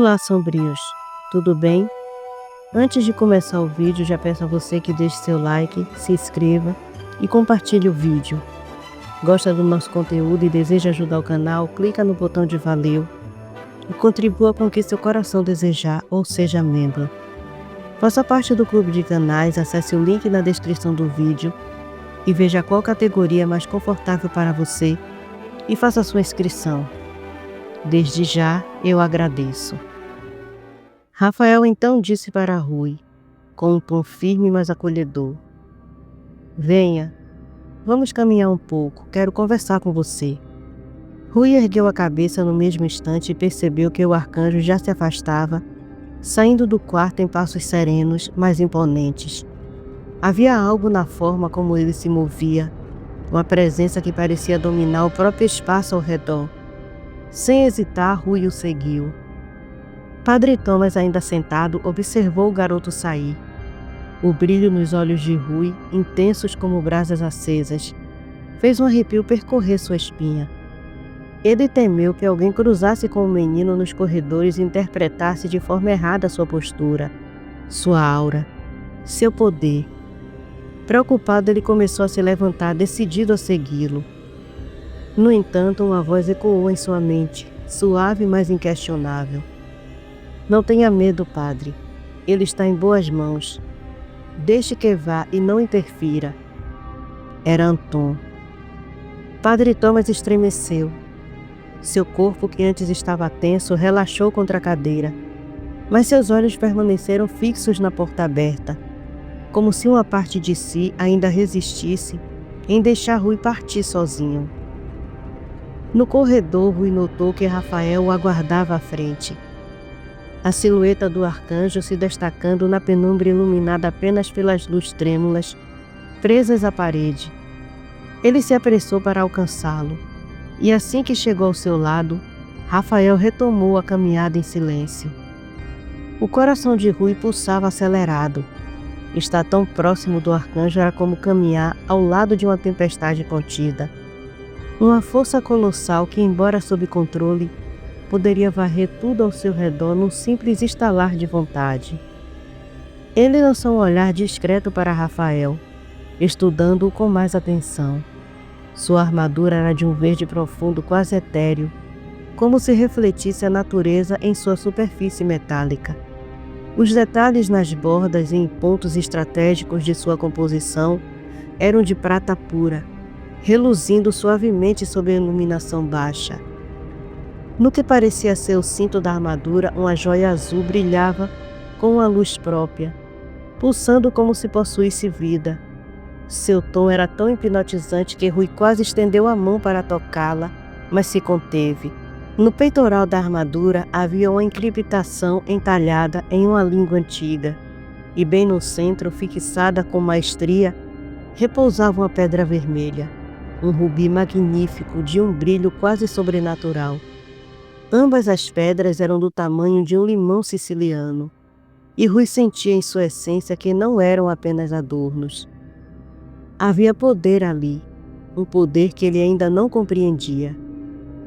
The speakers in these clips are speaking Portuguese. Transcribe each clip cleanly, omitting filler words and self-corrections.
Olá, sombrios! Tudo bem? Antes de começar o vídeo, já peço a você que deixe seu like, se inscreva e compartilhe o vídeo. Gosta do nosso conteúdo e deseja ajudar o canal? Clica no botão de valeu e contribua com o que seu coração desejar, ou seja membro. Faça parte do clube de canais, acesse o link na descrição do vídeo e veja qual categoria é mais confortável para você e faça sua inscrição. Desde já, eu agradeço. Rafael então disse para Rui, com um tom firme mas acolhedor: Venha, vamos caminhar um pouco, quero conversar com você. Rui ergueu a cabeça no mesmo instante e percebeu que o arcanjo já se afastava, saindo do quarto em passos serenos, mas imponentes. Havia algo na forma como ele se movia, uma presença que parecia dominar o próprio espaço ao redor. Sem hesitar, Rui o seguiu. Padre Thomas, ainda sentado, observou o garoto sair. O brilho nos olhos de Rui, intensos como brasas acesas, fez um arrepio percorrer sua espinha. Ele temeu que alguém cruzasse com o menino nos corredores e interpretasse de forma errada sua postura, sua aura, seu poder. Preocupado, ele começou a se levantar, decidido a segui-lo. No entanto, uma voz ecoou em sua mente, suave mas inquestionável. Não tenha medo, padre. Ele está em boas mãos. Deixe que vá e não interfira. Era Anton. Padre Thomas estremeceu. Seu corpo, que antes estava tenso, relaxou contra a cadeira, mas seus olhos permaneceram fixos na porta aberta, como se uma parte de si ainda resistisse em deixar Rui partir sozinho. No corredor, Rui notou que Rafael o aguardava à frente. A silhueta do arcanjo se destacando na penumbra iluminada apenas pelas luzes trêmulas, presas à parede. Ele se apressou para alcançá-lo, e assim que chegou ao seu lado, Rafael retomou a caminhada em silêncio. O coração de Rui pulsava acelerado. Estar tão próximo do arcanjo era como caminhar ao lado de uma tempestade contida. Uma força colossal que, embora sob controle, poderia varrer tudo ao seu redor num simples estalar de vontade. Ele lançou um olhar discreto para Rafael, estudando-o com mais atenção. Sua armadura era de um verde profundo, quase etéreo, como se refletisse a natureza em sua superfície metálica. Os detalhes nas bordas e em pontos estratégicos de sua composição eram de prata pura, reluzindo suavemente sob a iluminação baixa. No que parecia ser o cinto da armadura, uma joia azul brilhava com uma luz própria, pulsando como se possuísse vida. Seu tom era tão hipnotizante que Rui quase estendeu a mão para tocá-la, mas se conteve. No peitoral da armadura havia uma encriptação entalhada em uma língua antiga, e bem no centro, fixada com maestria, repousava uma pedra vermelha, um rubi magnífico de um brilho quase sobrenatural. Ambas as pedras eram do tamanho de um limão siciliano, e Rui sentia em sua essência que não eram apenas adornos. Havia poder ali, um poder que ele ainda não compreendia.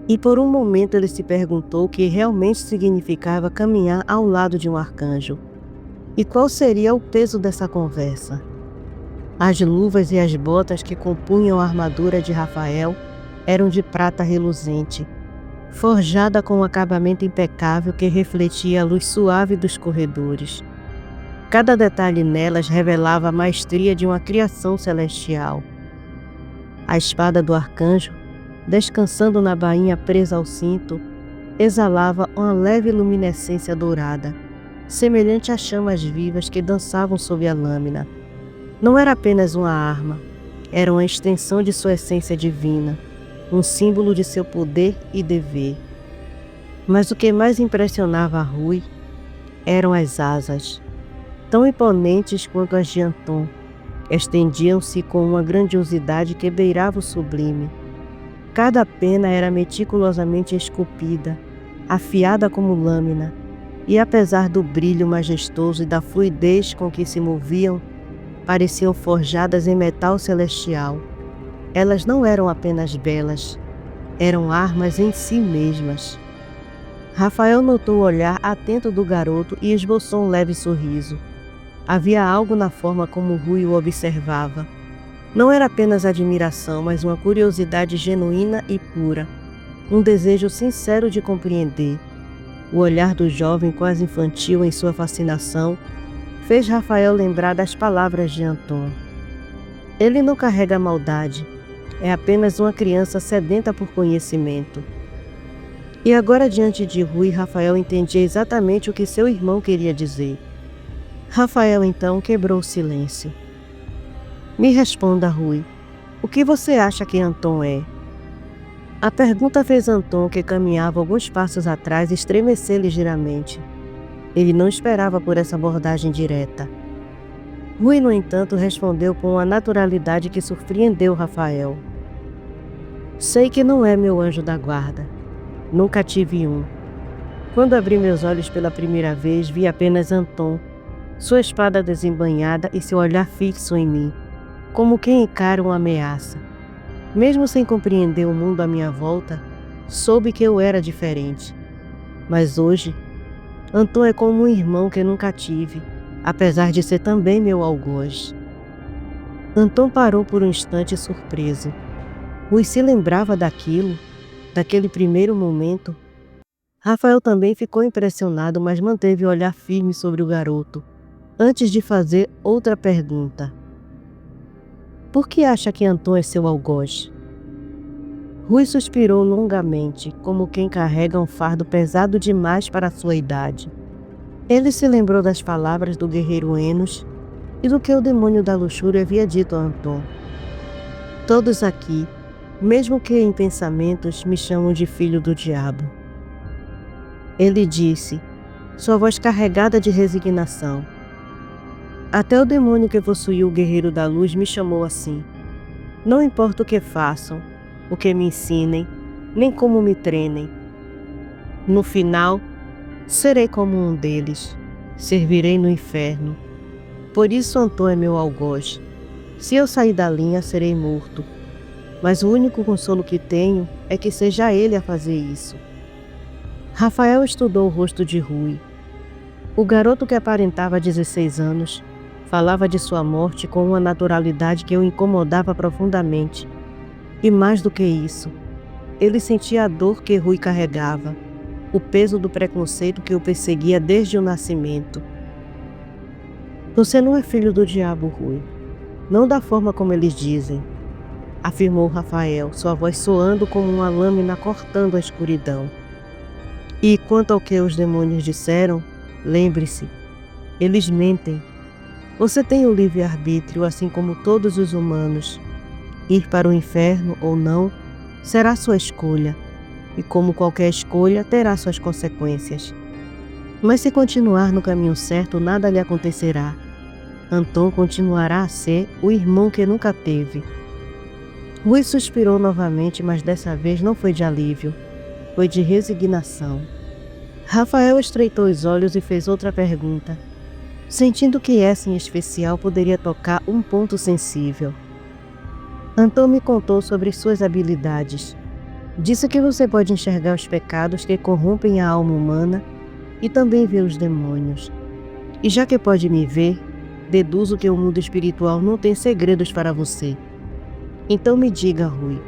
E por um momento ele se perguntou o que realmente significava caminhar ao lado de um arcanjo. E qual seria o peso dessa conversa? As luvas e as botas que compunham a armadura de Rafael eram de prata reluzente, forjada com um acabamento impecável que refletia a luz suave dos corredores. Cada detalhe nelas revelava a maestria de uma criação celestial. A espada do arcanjo, descansando na bainha presa ao cinto, exalava uma leve luminescência dourada, semelhante a chamas vivas que dançavam sob a lâmina. Não era apenas uma arma, era uma extensão de sua essência divina, um símbolo de seu poder e dever. Mas o que mais impressionava a Rui eram as asas, tão imponentes quanto as de Anton. Estendiam-se com uma grandiosidade que beirava o sublime. Cada pena era meticulosamente esculpida, afiada como lâmina, e apesar do brilho majestoso e da fluidez com que se moviam, pareciam forjadas em metal celestial. Elas não eram apenas belas, eram armas em si mesmas. Rafael notou o olhar atento do garoto e esboçou um leve sorriso. Havia algo na forma como Rui o observava. Não era apenas admiração, mas uma curiosidade genuína e pura. Um desejo sincero de compreender. O olhar do jovem, quase infantil em sua fascinação, fez Rafael lembrar das palavras de Anton. Ele não carrega maldade, é apenas uma criança sedenta por conhecimento. E agora, diante de Rui, Rafael entendia exatamente o que seu irmão queria dizer. Rafael então quebrou o silêncio. Me responda, Rui, o que você acha que Anton é? A pergunta fez Anton, que caminhava alguns passos atrás, estremecer ligeiramente. Ele não esperava por essa abordagem direta. Rui, no entanto, respondeu com uma naturalidade que surpreendeu Rafael. Sei que não é meu anjo da guarda. Nunca tive um. Quando abri meus olhos pela primeira vez, vi apenas Anton, sua espada desembainhada e seu olhar fixo em mim, como quem encara uma ameaça. Mesmo sem compreender o mundo à minha volta, soube que eu era diferente. Mas hoje, Anton é como um irmão que nunca tive, apesar de ser também meu algoz. Anton parou por um instante surpreso. Rui se lembrava daquilo, daquele primeiro momento. Rafael também ficou impressionado, mas manteve o olhar firme sobre o garoto, antes de fazer outra pergunta. Por que acha que Anton é seu algoz? Rui suspirou longamente, como quem carrega um fardo pesado demais para sua idade. Ele se lembrou das palavras do guerreiro Enos e do que o demônio da luxúria havia dito a Anton. Todos aqui, mesmo que em pensamentos, me chamam de filho do diabo. Ele disse, sua voz carregada de resignação. Até o demônio que possuiu o guerreiro da luz me chamou assim. Não importa o que façam, o que me ensinem, nem como me treinem. No final, serei como um deles, servirei no inferno. Por isso Anton é meu algoz. Se eu sair da linha, serei morto. Mas o único consolo que tenho é que seja ele a fazer isso. Rafael estudou o rosto de Rui. O garoto, que aparentava 16 anos, falava de sua morte com uma naturalidade que o incomodava profundamente. E mais do que isso, ele sentia a dor que Rui carregava, o peso do preconceito que o perseguia desde o nascimento. Você não é filho do diabo, Rui. Não da forma como eles dizem, afirmou Rafael, sua voz soando como uma lâmina cortando a escuridão. E quanto ao que os demônios disseram, lembre-se, eles mentem. Você tem o livre-arbítrio, assim como todos os humanos. Ir para o inferno ou não, será sua escolha, e como qualquer escolha, terá suas consequências. Mas se continuar no caminho certo, nada lhe acontecerá. Anton continuará a ser o irmão que nunca teve. Rui suspirou novamente, mas dessa vez não foi de alívio, foi de resignação. Rafael estreitou os olhos e fez outra pergunta, sentindo que essa em especial poderia tocar um ponto sensível. Anton me contou sobre suas habilidades. Disse que você pode enxergar os pecados que corrompem a alma humana e também ver os demônios. E já que pode me ver, deduzo que o mundo espiritual não tem segredos para você. Então me diga, Rui,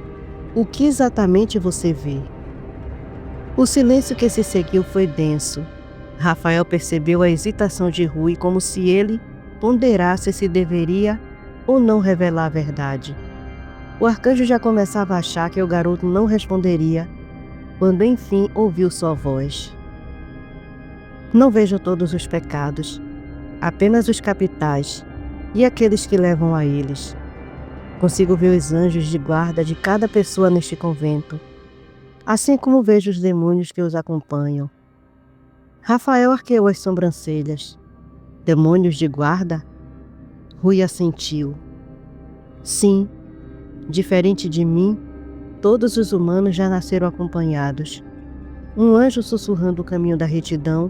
o que exatamente você vê? O silêncio que se seguiu foi denso. Rafael percebeu a hesitação de Rui, como se ele ponderasse se deveria ou não revelar a verdade. O arcanjo já começava a achar que o garoto não responderia, quando enfim ouviu sua voz. Não vejo todos os pecados, apenas os capitais e aqueles que levam a eles. Consigo ver os anjos de guarda de cada pessoa neste convento, assim como vejo os demônios que os acompanham. Rafael arqueou as sobrancelhas. Demônios de guarda? Rui assentiu. Sim, diferente de mim, todos os humanos já nasceram acompanhados. Um anjo sussurrando o caminho da retidão,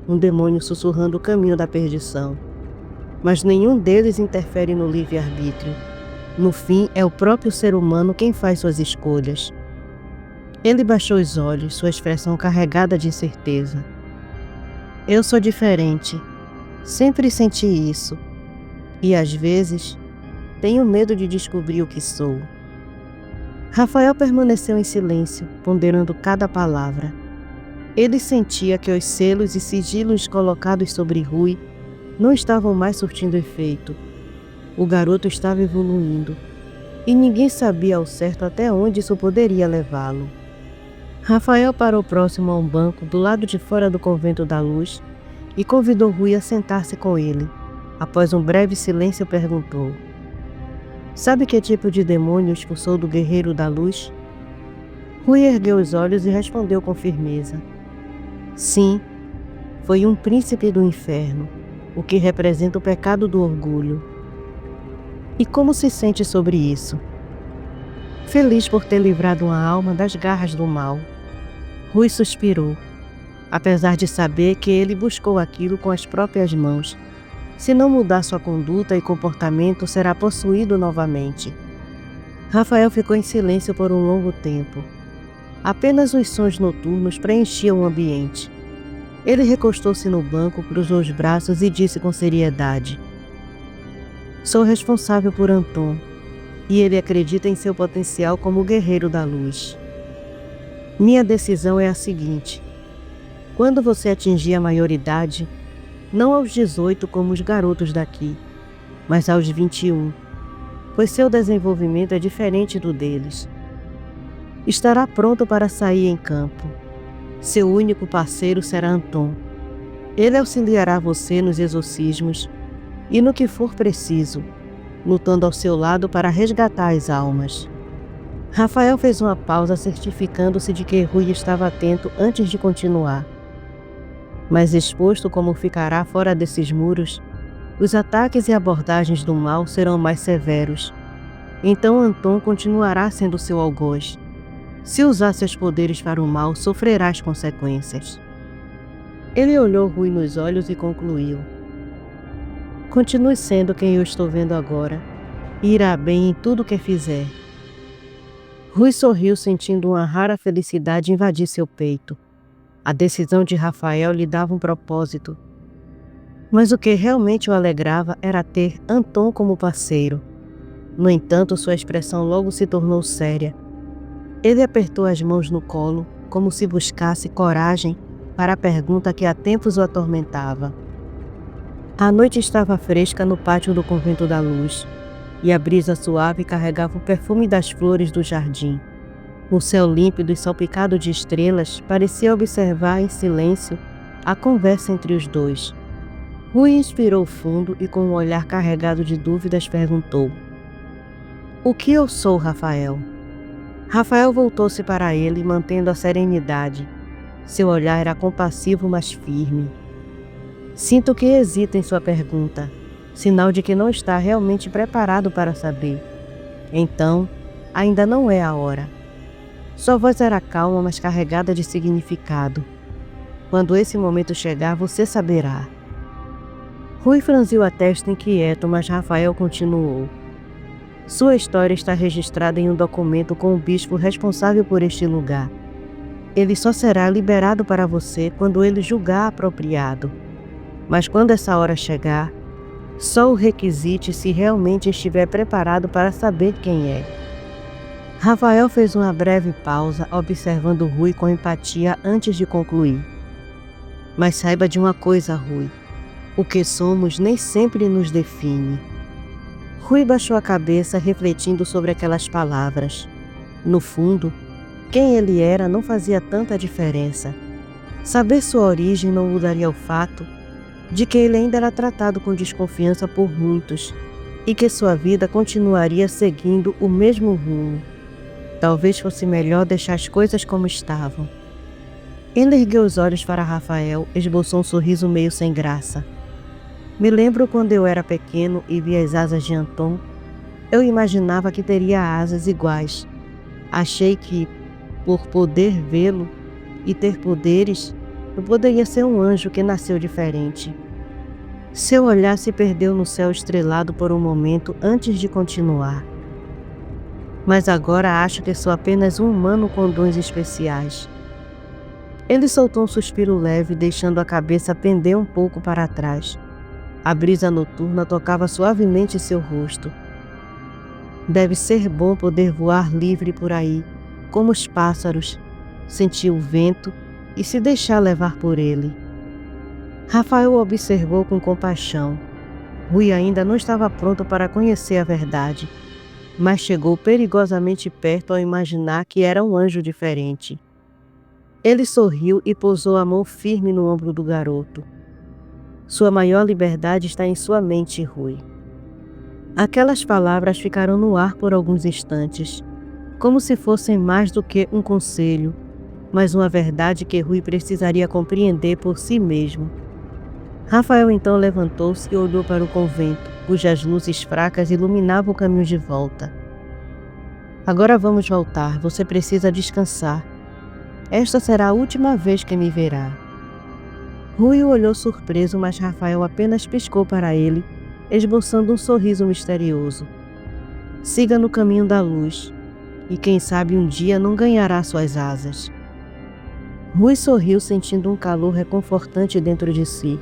um demônio sussurrando o caminho da perdição. Mas nenhum deles interfere no livre-arbítrio. No fim, é o próprio ser humano quem faz suas escolhas. Ele baixou os olhos, sua expressão carregada de incerteza. Eu sou diferente. Sempre senti isso. E às vezes, tenho medo de descobrir o que sou. Rafael permaneceu em silêncio, ponderando cada palavra. Ele sentia que os selos e sigilos colocados sobre Rui não estavam mais surtindo efeito. O garoto estava evoluindo, e ninguém sabia ao certo até onde isso poderia levá-lo. Rafael parou próximo a um banco do lado de fora do Convento da Luz e convidou Rui a sentar-se com ele. Após um breve silêncio, perguntou: Sabe que tipo de demônio expulsou do Guerreiro da Luz? Rui ergueu os olhos e respondeu com firmeza: Sim, foi um príncipe do inferno, o que representa o pecado do orgulho. E como se sente sobre isso? Feliz por ter livrado uma alma das garras do mal. Rui suspirou, apesar de saber que ele buscou aquilo com as próprias mãos. Se não mudar sua conduta e comportamento, será possuído novamente. Rafael ficou em silêncio por um longo tempo. Apenas os sons noturnos preenchiam o ambiente. Ele recostou-se no banco, cruzou os braços e disse com seriedade: Sou responsável por Anton, e ele acredita em seu potencial como guerreiro da luz. Minha decisão é a seguinte: quando você atingir a maioridade, não aos 18 como os garotos daqui, mas aos 21, pois seu desenvolvimento é diferente do deles. Estará pronto para sair em campo. Seu único parceiro será Anton. Ele auxiliará você nos exorcismos e no que for preciso, lutando ao seu lado para resgatar as almas. Rafael fez uma pausa, certificando-se de que Rui estava atento antes de continuar. Mas exposto como ficará fora desses muros, os ataques e abordagens do mal serão mais severos. Então Anton continuará sendo seu algoz. Se usar seus poderes para o mal, sofrerá as consequências. Ele olhou Rui nos olhos e concluiu: Continue sendo quem eu estou vendo agora, e irá bem em tudo que fizer. Rui sorriu, sentindo uma rara felicidade invadir seu peito. A decisão de Rafael lhe dava um propósito. Mas o que realmente o alegrava era ter Anton como parceiro. No entanto, sua expressão logo se tornou séria. Ele apertou as mãos no colo, como se buscasse coragem para a pergunta que há tempos o atormentava. A noite estava fresca no pátio do Convento da Luz, e a brisa suave carregava o perfume das flores do jardim. O céu límpido e salpicado de estrelas parecia observar em silêncio a conversa entre os dois. Rui inspirou fundo e, com um olhar carregado de dúvidas, perguntou: O que eu sou, Rafael? Rafael voltou-se para ele, mantendo a serenidade. Seu olhar era compassivo, mas firme. Sinto que hesita em sua pergunta, sinal de que não está realmente preparado para saber. Então, ainda não é a hora. Sua voz era calma, mas carregada de significado. Quando esse momento chegar, você saberá. Rui franziu a testa inquieto, mas Rafael continuou. Sua história está registrada em um documento com o bispo responsável por este lugar. Ele só será liberado para você quando ele julgar apropriado. Mas quando essa hora chegar, só o requisite se realmente estiver preparado para saber quem é. Rafael fez uma breve pausa, observando Rui com empatia antes de concluir. Mas saiba de uma coisa, Rui. O que somos nem sempre nos define. Rui baixou a cabeça, refletindo sobre aquelas palavras. No fundo, quem ele era não fazia tanta diferença. Saber sua origem não mudaria o fato de que ele ainda era tratado com desconfiança por muitos e que sua vida continuaria seguindo o mesmo rumo. Talvez fosse melhor deixar as coisas como estavam. Ele ergueu os olhos para Rafael, esboçou um sorriso meio sem graça. Me lembro quando eu era pequeno e via as asas de Anton. Eu imaginava que teria asas iguais. Achei que, por poder vê-lo e ter poderes, eu poderia ser um anjo que nasceu diferente. Seu olhar se perdeu no céu estrelado por um momento antes de continuar. mas agora acho que sou apenas um humano com dons especiais. Ele soltou um suspiro leve, deixando a cabeça pender um pouco para trás. A brisa noturna tocava suavemente seu rosto. Deve ser bom poder voar livre por aí, como os pássaros, sentir o vento e se deixar levar por ele. Rafael o observou com compaixão. Rui ainda não estava pronto para conhecer a verdade, mas chegou perigosamente perto ao imaginar que era um anjo diferente. Ele sorriu e pousou a mão firme no ombro do garoto. Sua maior liberdade está em sua mente, Rui. Aquelas palavras ficaram no ar por alguns instantes, como se fossem mais do que um conselho, mas uma verdade que Rui precisaria compreender por si mesmo. Rafael então levantou-se e olhou para o convento, cujas luzes fracas iluminavam o caminho de volta. Agora vamos voltar, você precisa descansar. Esta será a última vez que me verá. Rui o olhou surpreso, mas Rafael apenas piscou para ele, esboçando um sorriso misterioso. Siga no caminho da luz, e quem sabe um dia não ganhará suas asas. Rui sorriu, sentindo um calor reconfortante dentro de si.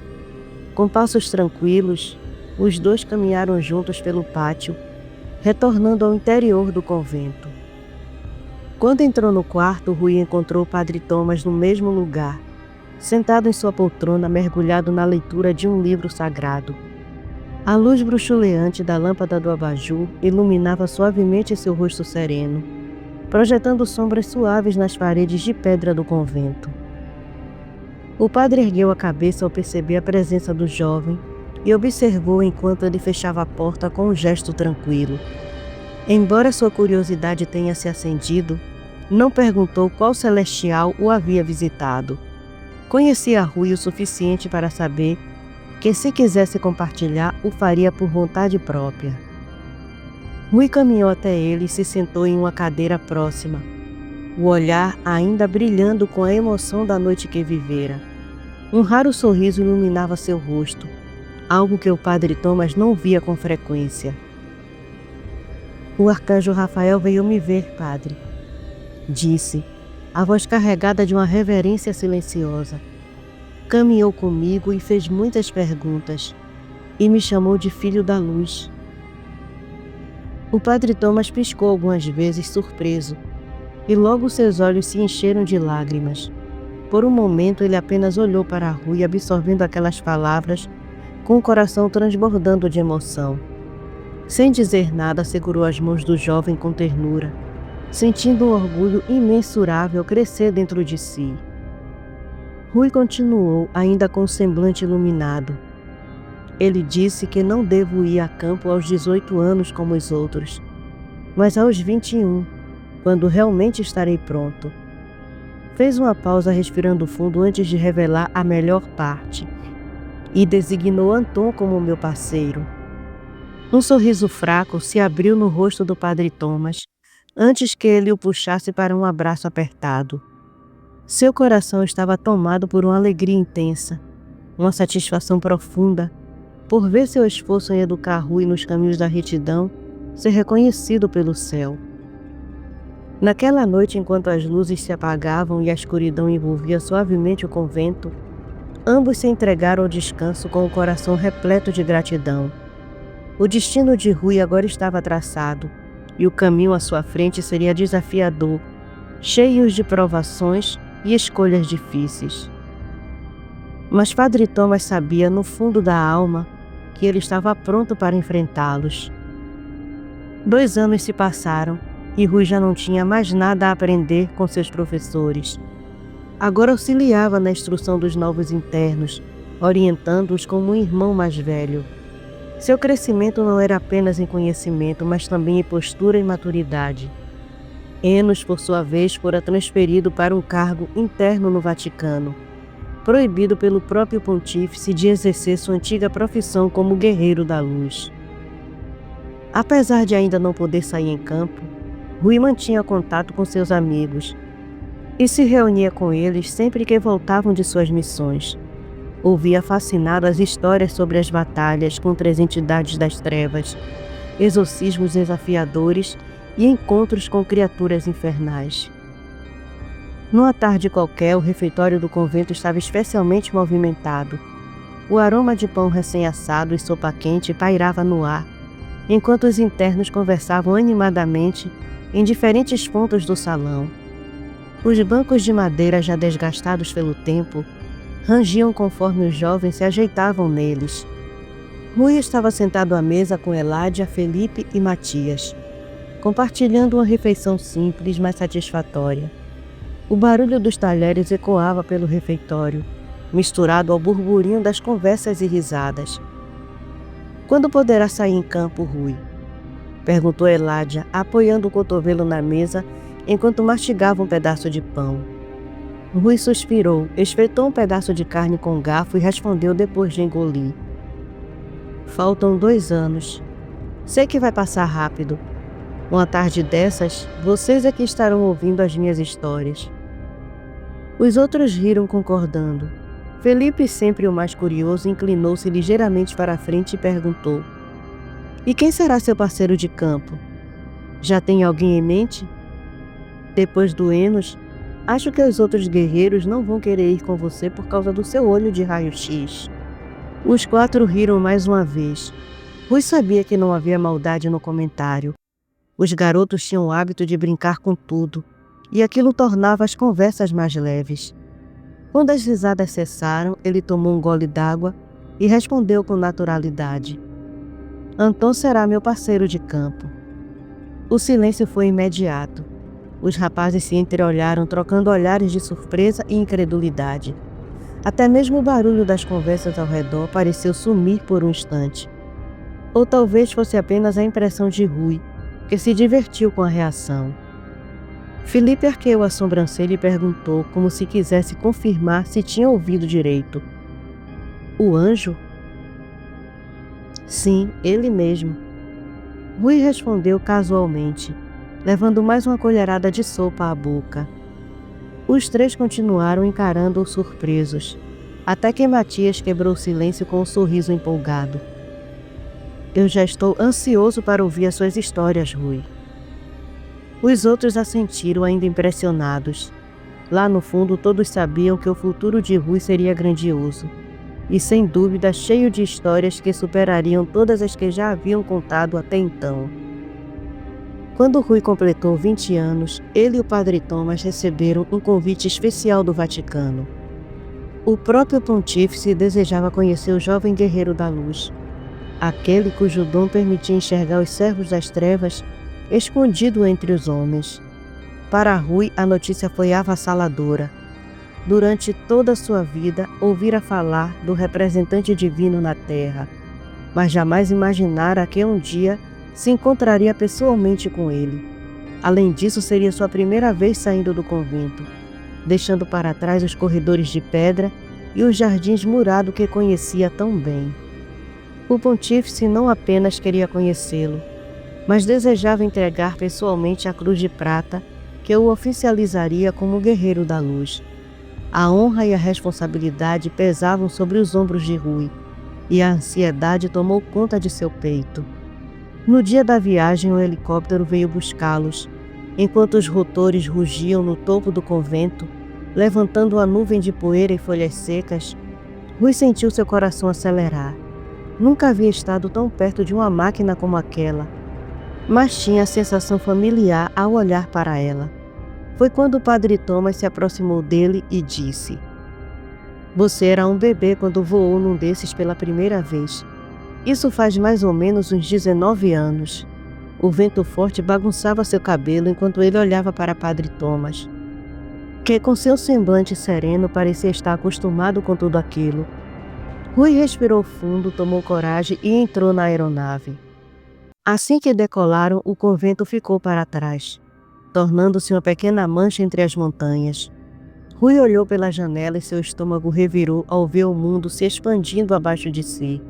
Com passos tranquilos, os dois caminharam juntos pelo pátio, retornando ao interior do convento. Quando entrou no quarto, Rui encontrou o Padre Thomas no mesmo lugar, sentado em sua poltrona, mergulhado na leitura de um livro sagrado. A luz bruxuleante da lâmpada do abajur iluminava suavemente seu rosto sereno, projetando sombras suaves nas paredes de pedra do convento. O padre ergueu a cabeça ao perceber a presença do jovem e observou enquanto ele fechava a porta com um gesto tranquilo. Embora sua curiosidade tenha se acendido, não perguntou qual celestial o havia visitado. Conhecia Rui o suficiente para saber que, se quisesse compartilhar, o faria por vontade própria. Rui caminhou até ele e se sentou em uma cadeira próxima, o olhar ainda brilhando com a emoção da noite que vivera. Um raro sorriso iluminava seu rosto, algo que o Padre Thomas não via com frequência. O arcanjo Rafael veio me ver, padre, disse, a voz carregada de uma reverência silenciosa. Caminhou comigo e fez muitas perguntas, e me chamou de filho da luz. O Padre Thomas piscou algumas vezes, surpreso, e logo seus olhos se encheram de lágrimas. Por um momento ele apenas olhou para Rui, absorvendo aquelas palavras, com o coração transbordando de emoção. Sem dizer nada, segurou as mãos do jovem com ternura, sentindo um orgulho imensurável crescer dentro de si. Rui continuou, ainda com o semblante iluminado. Ele disse que não devo ir a campo aos 18 anos como os outros, mas aos 21, quando realmente estarei pronto. Fez uma pausa respirando fundo antes de revelar a melhor parte, e designou Anton como meu parceiro. Um sorriso fraco se abriu no rosto do Padre Thomas, antes que ele o puxasse para um abraço apertado. Seu coração estava tomado por uma alegria intensa, uma satisfação profunda, por ver seu esforço em educar Rui nos caminhos da retidão ser reconhecido pelo céu. Naquela noite, enquanto as luzes se apagavam e a escuridão envolvia suavemente o convento, ambos se entregaram ao descanso com o coração repleto de gratidão. O destino de Rui agora estava traçado, e o caminho à sua frente seria desafiador, cheio de provações e escolhas difíceis. Mas Padre Thomas sabia, no fundo da alma, que ele estava pronto para enfrentá-los. 2 anos se passaram, e Rui já não tinha mais nada a aprender com seus professores. Agora auxiliava na instrução dos novos internos, orientando-os como um irmão mais velho. Seu crescimento não era apenas em conhecimento, mas também em postura e maturidade. Enos, por sua vez, fora transferido para um cargo interno no Vaticano, proibido pelo próprio pontífice de exercer sua antiga profissão como guerreiro da luz. Apesar de ainda não poder sair em campo, Rui mantinha contato com seus amigos e se reunia com eles sempre que voltavam de suas missões. Ouvia fascinado as histórias sobre as batalhas contra as entidades das trevas, exorcismos desafiadores e encontros com criaturas infernais. Numa tarde qualquer, o refeitório do convento estava especialmente movimentado. O aroma de pão recém-assado e sopa quente pairava no ar, enquanto os internos conversavam animadamente em diferentes pontos do salão. Os bancos de madeira já desgastados pelo tempo rangiam conforme os jovens se ajeitavam neles. Rui estava sentado à mesa com Eládia, Felipe e Matias, compartilhando uma refeição simples, mas satisfatória. O barulho dos talheres ecoava pelo refeitório, misturado ao burburinho das conversas e risadas. "Quando poderá sair em campo, Rui?" perguntou Eládia, apoiando o cotovelo na mesa enquanto mastigava um pedaço de pão. Rui suspirou, espetou um pedaço de carne com um garfo e respondeu depois de engolir: "Faltam 2 anos. Sei que vai passar rápido. Uma tarde dessas, vocês é que estarão ouvindo as minhas histórias." Os outros riram concordando. Felipe, sempre o mais curioso, inclinou-se ligeiramente para a frente e perguntou: "E quem será seu parceiro de campo? Já tem alguém em mente?" "Depois do Enos, acho que os outros guerreiros não vão querer ir com você por causa do seu olho de raio-x." Os 4 riram mais uma vez. Rui sabia que não havia maldade no comentário. Os garotos tinham o hábito de brincar com tudo, e aquilo tornava as conversas mais leves. Quando as risadas cessaram, ele tomou um gole d'água e respondeu com naturalidade: "Anton será meu parceiro de campo." O silêncio foi imediato. Os rapazes se entreolharam, trocando olhares de surpresa e incredulidade. Até mesmo o barulho das conversas ao redor pareceu sumir por um instante. Ou talvez fosse apenas a impressão de Rui, que se divertiu com a reação. Felipe arqueou a sobrancelha e perguntou, como se quisesse confirmar se tinha ouvido direito: "O anjo?" "Sim, ele mesmo." Rui respondeu casualmente, levando mais uma colherada de sopa à boca. Os 3 continuaram encarando-o surpresos, até que Matias quebrou o silêncio com um sorriso empolgado. "Eu já estou ansioso para ouvir as suas histórias, Rui." Os outros assentiram, ainda impressionados. Lá no fundo, todos sabiam que o futuro de Rui seria grandioso, e sem dúvida cheio de histórias que superariam todas as que já haviam contado até então. Quando Rui completou 20 anos, ele e o Padre Thomas receberam um convite especial do Vaticano. O próprio pontífice desejava conhecer o jovem guerreiro da luz, aquele cujo dom permitia enxergar os servos das trevas escondido entre os homens. Para Rui, a notícia foi avassaladora. Durante toda a sua vida, ouvira falar do representante divino na Terra, mas jamais imaginara que um dia se encontraria pessoalmente com ele. Além disso, seria sua primeira vez saindo do convento, deixando para trás os corredores de pedra e os jardins murados que conhecia tão bem. O pontífice não apenas queria conhecê-lo, mas desejava entregar pessoalmente a cruz de prata que o oficializaria como guerreiro da luz. A honra e a responsabilidade pesavam sobre os ombros de Rui, e a ansiedade tomou conta de seu peito. No dia da viagem, um helicóptero veio buscá-los, enquanto os rotores rugiam no topo do convento, levantando uma nuvem de poeira e folhas secas. Rui sentiu seu coração acelerar. Nunca havia estado tão perto de uma máquina como aquela, mas tinha a sensação familiar ao olhar para ela. Foi quando o Padre Thomas se aproximou dele e disse: "Você era um bebê quando voou num desses pela primeira vez. Isso faz mais ou menos uns 19 anos." O vento forte bagunçava seu cabelo enquanto ele olhava para Padre Thomas, que com seu semblante sereno parecia estar acostumado com tudo aquilo. Rui respirou fundo, tomou coragem e entrou na aeronave. Assim que decolaram, o convento ficou para trás, tornando-se uma pequena mancha entre as montanhas. Rui olhou pela janela e seu estômago revirou ao ver o mundo se expandindo abaixo de si.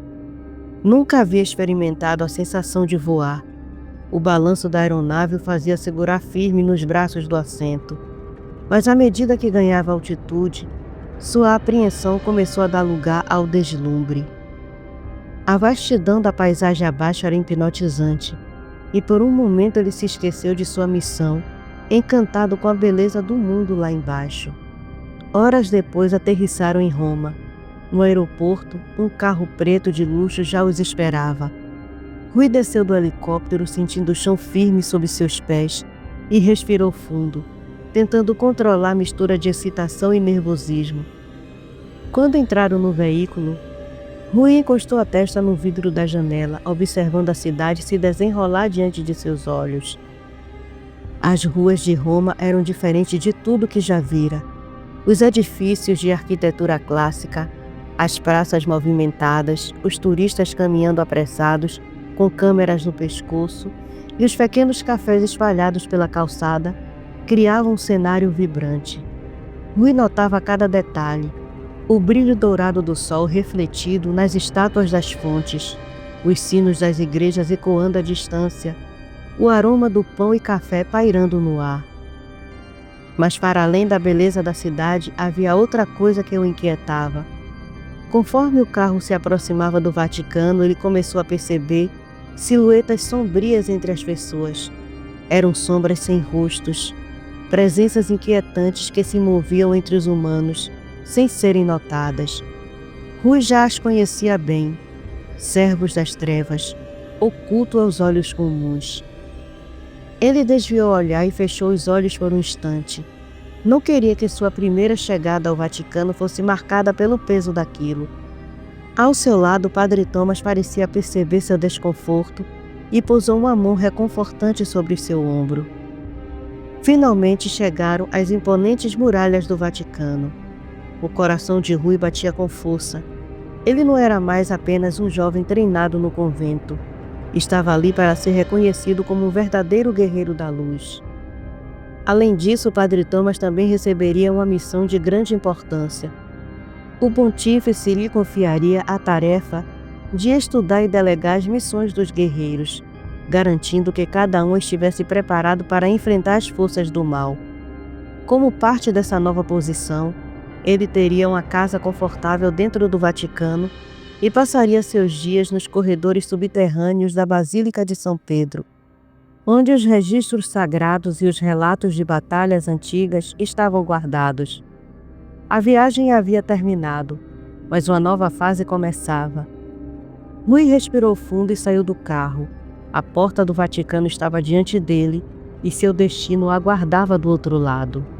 Nunca havia experimentado a sensação de voar. O balanço da aeronave o fazia segurar firme nos braços do assento. Mas à medida que ganhava altitude, sua apreensão começou a dar lugar ao deslumbre. A vastidão da paisagem abaixo era hipnotizante, e por um momento ele se esqueceu de sua missão, encantado com a beleza do mundo lá embaixo. Horas depois aterrissaram em Roma. No aeroporto, um carro preto de luxo já os esperava. Rui desceu do helicóptero sentindo o chão firme sob seus pés e respirou fundo, tentando controlar a mistura de excitação e nervosismo. Quando entraram no veículo, Rui encostou a testa no vidro da janela, observando a cidade se desenrolar diante de seus olhos. As ruas de Roma eram diferentes de tudo que já vira. Os edifícios de arquitetura clássica, as praças movimentadas, os turistas caminhando apressados, com câmeras no pescoço, e os pequenos cafés espalhados pela calçada criavam um cenário vibrante. Rui notava cada detalhe: o brilho dourado do sol refletido nas estátuas das fontes, os sinos das igrejas ecoando à distância, o aroma do pão e café pairando no ar. Mas para além da beleza da cidade, havia outra coisa que o inquietava. Conforme o carro se aproximava do Vaticano, ele começou a perceber silhuetas sombrias entre as pessoas. Eram sombras sem rostos, presenças inquietantes que se moviam entre os humanos, sem serem notadas. Rui já as conhecia bem, servos das trevas, oculto aos olhos comuns. Ele desviou o olhar e fechou os olhos por um instante. Não queria que sua primeira chegada ao Vaticano fosse marcada pelo peso daquilo. Ao seu lado, o Padre Thomas parecia perceber seu desconforto e pousou uma mão reconfortante sobre seu ombro. Finalmente chegaram às imponentes muralhas do Vaticano. O coração de Rui batia com força. Ele não era mais apenas um jovem treinado no convento. Estava ali para ser reconhecido como um verdadeiro guerreiro da luz. Além disso, o Padre Thomas também receberia uma missão de grande importância. O pontífice lhe confiaria a tarefa de estudar e delegar as missões dos guerreiros, garantindo que cada um estivesse preparado para enfrentar as forças do mal. Como parte dessa nova posição, ele teria uma casa confortável dentro do Vaticano e passaria seus dias nos corredores subterrâneos da Basílica de São Pedro, onde os registros sagrados e os relatos de batalhas antigas estavam guardados. A viagem havia terminado, mas uma nova fase começava. Rui respirou fundo e saiu do carro. A porta do Vaticano estava diante dele e seu destino o aguardava do outro lado.